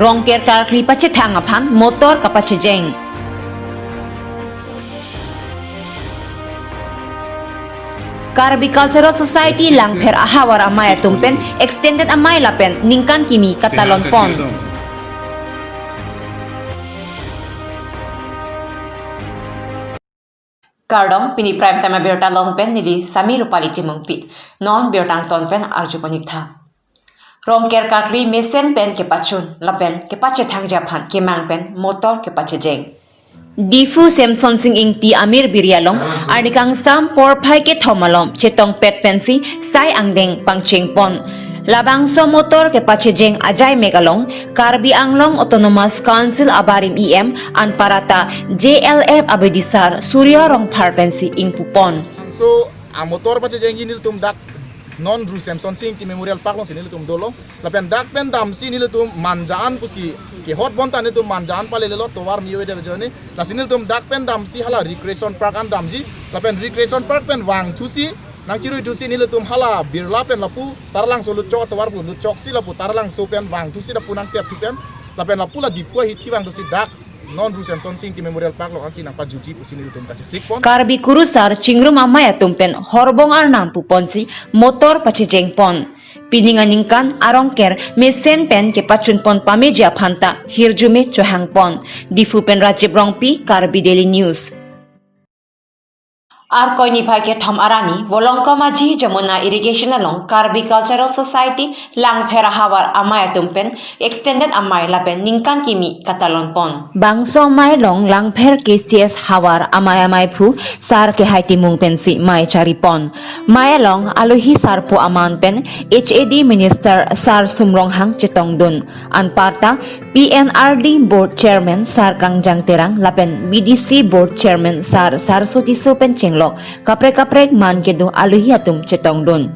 Rongker karkli pache thangapan motor kapache jeng. Karbi Cultural Society langpher ahawar amaya tumpen extended amay lapen ningkan kimi katalon pon. Kardong pini prime time berta long pen nili sami rupali timung pi non bertang ton pen arju panik tha. Rongker karkli mesen pen ke pachun lapen ke pache thang japan ke mang pen motor ke pache jeng. Difu Samson Singh ingti Amir Biryalong arnikang sam por phai ke thomalom chetong pet pensi sai angdeng pangcheng pon. Labangso motor ke pache jeng Ajay Megalong Karbi Anglong Autonomous Council Abarim EM Anparata JLF Abedisar Surya Rong Parpensi ingpupon. So a motor pache jeng ini tum dak non ru Samson Singh ti Memorial Park long sini tum dolo lapen dak pen dam sini tum manjaan pusi ke hot bonta ni tum manjaan pale lelo towar miwe der jone la sini tum dak pen dam si hala recreation park an dam ji lapen recreation park pen wang thusi nang ciru thusi ni tum hala birla pen lapu tarlang solut chok towar bu lu chok si lapu tarlang so pen wang thusi lapu nang tiap pen lapen lapu la dipua hiti wang thusi dak non ru Samson Singh ti Memorial Park long ansi nang pa juji pusini tum kache sikpon. Karbi kurusar cingrum amaya tumpen horbong ar nampu ponsi motor pache jeng pon. Pininganingkan arongker mesen pen ke pachun pon pameja phanta hirjume chohang pon. Difu pen Rajib Rongpi Karbi Daily News. Ar koi nipah ke thom arani Wolongka Maji Jamuna Irrigation along Karbi Cultural Society lang phera hawar amaya tumpen extended amay lapen ningkan kimi katalon pon. Bangso amay long lang pher KCS hawar amay amay phu sar ke haiti mung pensi may chari pon. Maya long aluhi sar po aman pen HAD Minister Sar Sumrong Hang Chetong Dun. Anparta PNRD Board Chairman Sar Kangjang Terang lapen BDC Board Chairman Sar Saraswati Sopen Chenglo kaprek man kedu aluhi atum chetong dun.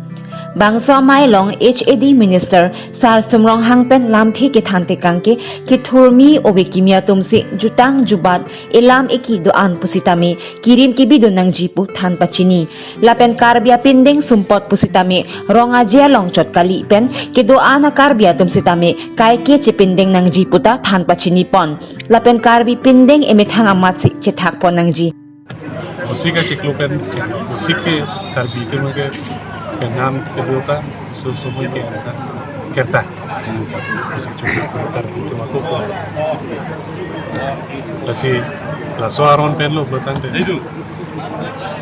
Bangso amay long HAD Minister Sar Sumrong Hangpen lamthi ke thante kangke ke thurmi obe kimia tumsi jutang jubat elam eki doan pusitami kirim kibido nang jipu than pachini lapen karbia pindeng sumpot pusitami ronga jia long chot kali pen ke doana karbia tumsitami kai ke chepindeng nang jiputa than pachini pon lapen karbi pindeng emethang amatsi chethak pon nang ji. उसी का चिकलोपन उसी के तरबी के मुझे नाम के देता सुसुमन के अंदर करता उसी चुके तरबी के माको को ऐसी लासवारों पे लोग बताते हैं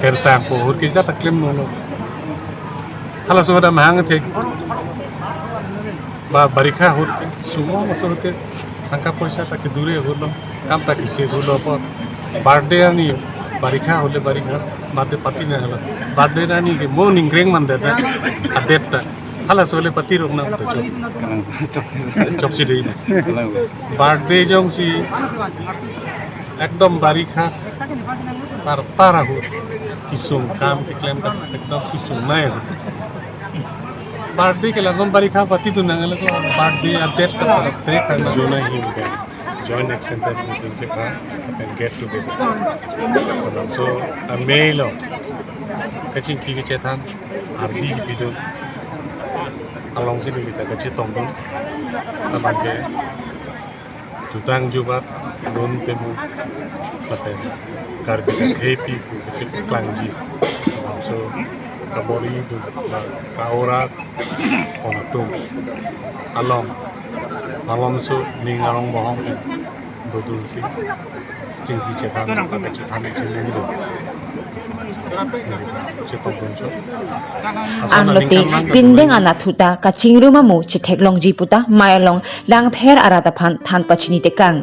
करता को और किसी तरह क्लेम नो हला सोड़ा महंग थे बारिका हो सुमो मसोते तंका पैसा तक दूरे हो लो काम तक इसे हो लो पर बर्थडे आनी बारिका होले बारिका माते पति ने हला बर्थडे रानी के मो निंग्रेंग मन देता अदेता हला सोले पति रोकना तो चोपची दे बर्थडे जों सी एकदम बारिका पर तारा हो किसुम काम के क्लेम का एकदम किसुम नहीं हो बर्थडे के लगन बारिका पति तो नंगल को बर्थडे अदेत का ट्रेक करना जो नहीं है join extended meeting ke paas and get together. So a mail of kacing kiki cetan ardi bidu along sini kita kacing tonggong tamanke jutang jubat don temu paten karbi happy kacing klangji so kabori itu kaurat onatum along along so ningarong bohong kan dodol si cingki cetan pada cetan cingki itu cetan bonjo anlote pindeng anathuta kachingru mamu chithek long jiputa mayalong lang pher arata phan than pachini tekang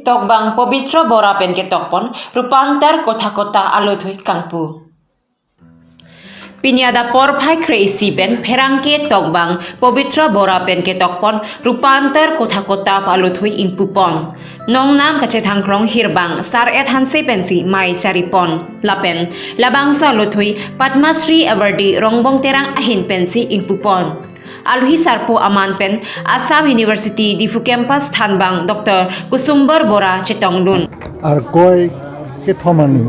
tokbang pabitra bora pen ke tokpon rupantar kotha kota alothui kangpu Pinyada porphai kreisi ben pherangke tokbang pabitra bora pen ke tokpon rupantar kotha kota paluthui ingpupon nongnam kache thangkrong hirbang sar et hanse pensi mai charipon lapen labangsa luthui Padmasri awardee rongbong terang ahin pensi ingpupon Alhi Sarpo Aman Pen Assam University Difu Campus Thanbang Dr. Kusumbar Bora Chetonglun Ar koi ke thomani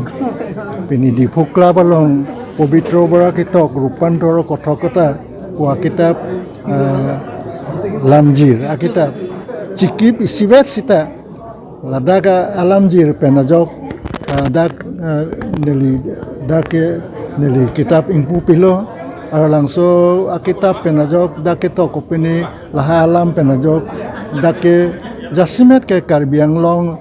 pini Difu Club along Pabitra Bora ke tok rupantor kothakota ku kitab lamjir kitab cikip isiwet sita ladaga alamjir penajok dak neli kitab ingpu pilo aralangso kitab penajok dake to kopini laha alam penajok dake jasimet ke karbiang long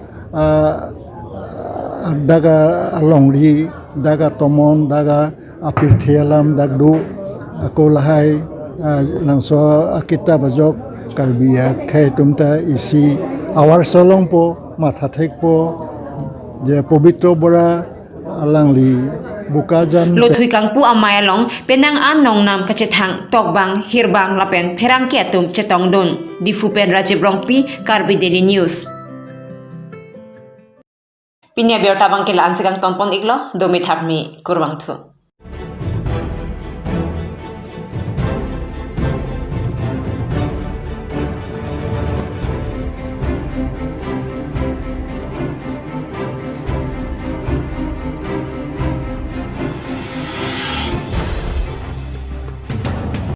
daga alongri daga tomon daga apir thialam dagdu ako lahai langso kitab ajok karbia khai tumta isi awar solong po mathathek po je pabitro bora alangli bukajan Luthui kangpu amai long penang an nong nam kacethang tokbang hirbang lapen pherang kiatum chetong don di Fupen Rajiv Rongpi Karbi Daily News. Pinya biota bang kila ansigang tonpon iglo domi thapmi kurbang thu.